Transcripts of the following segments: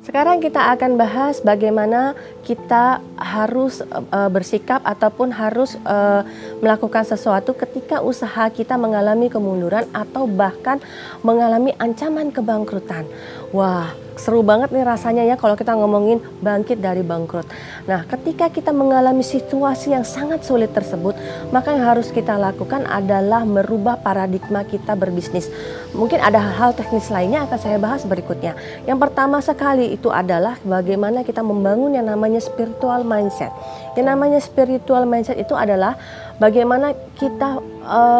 Sekarang kita akan bahas bagaimana kita harus bersikap ataupun harus melakukan sesuatu ketika usaha kita mengalami kemunduran atau bahkan mengalami ancaman kebangkrutan. Wah, seru banget nih rasanya ya kalau kita ngomongin bangkit dari bangkrut. Nah, ketika kita mengalami situasi yang sangat sulit tersebut, maka yang harus kita lakukan adalah merubah paradigma kita berbisnis. Mungkin ada hal-hal teknis lainnya akan saya bahas berikutnya. Yang pertama sekali itu adalah bagaimana kita membangun yang namanya spiritual mindset. Yang namanya spiritual mindset itu adalah bagaimana kita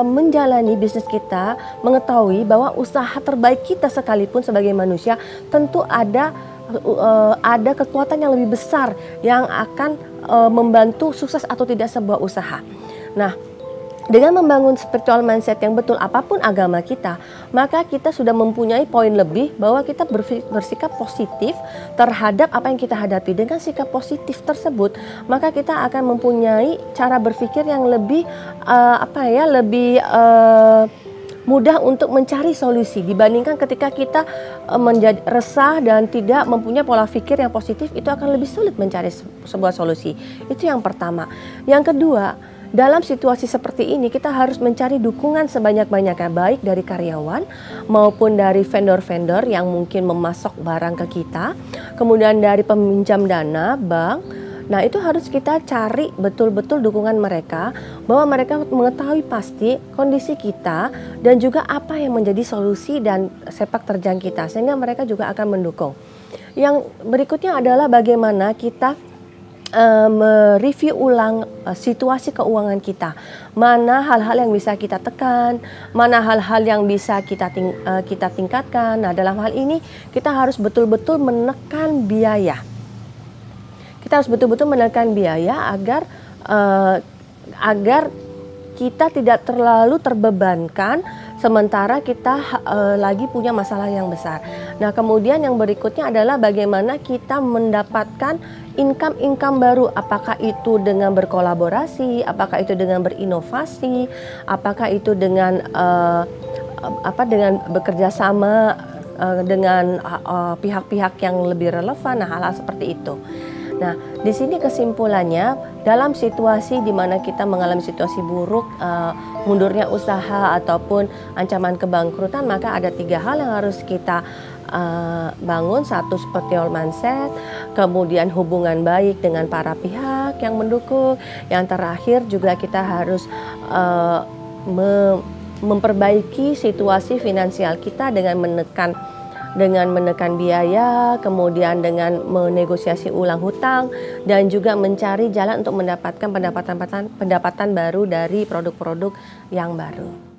menjalani bisnis kita, mengetahui bahwa usaha terbaik kita sekalipun sebagai manusia tentu ada kekuatan yang lebih besar yang akan membantu sukses atau tidak sebuah usaha. Nah, dengan membangun spiritual mindset yang betul apapun agama kita, maka kita sudah mempunyai poin lebih bahwa kita bersikap positif terhadap apa yang kita hadapi. Dengan sikap positif tersebut, maka kita akan mempunyai cara berpikir yang lebih mudah untuk mencari solusi dibandingkan ketika kita menjadi resah dan tidak mempunyai pola pikir yang positif, itu akan lebih sulit mencari sebuah solusi. Itu yang pertama. Yang kedua, dalam situasi seperti ini kita harus mencari dukungan sebanyak-banyaknya, baik dari karyawan maupun dari vendor-vendor yang mungkin memasok barang ke kita, kemudian dari peminjam dana, bank. Nah, itu harus kita cari betul-betul dukungan mereka, bahwa mereka mengetahui pasti kondisi kita dan juga apa yang menjadi solusi dan sepak terjang kita, sehingga mereka juga akan mendukung. Yang berikutnya adalah bagaimana kita mereview ulang situasi keuangan kita. Mana hal-hal yang bisa kita tekan, mana hal-hal yang bisa kita tingkatkan. Nah, dalam hal ini kita harus betul-betul menekan biaya. Kita harus betul-betul menekan biaya agar kita tidak terlalu terbebankan sementara kita lagi punya masalah yang besar. Nah, kemudian yang berikutnya adalah bagaimana kita mendapatkan income baru, apakah itu dengan berkolaborasi, apakah itu dengan berinovasi, apakah itu dengan dengan bekerja sama dengan pihak-pihak yang lebih relevan, nah hal-hal seperti itu. Nah, di sini kesimpulannya, dalam situasi di mana kita mengalami situasi buruk, mundurnya usaha ataupun ancaman kebangkrutan, maka ada 3 hal yang harus kita bangun. Satu, spiritual mindset, kemudian hubungan baik dengan para pihak yang mendukung. Yang terakhir juga kita harus memperbaiki situasi finansial kita dengan menekan biaya, kemudian dengan menegosiasi ulang hutang, dan juga mencari jalan untuk mendapatkan pendapatan baru dari produk-produk yang baru.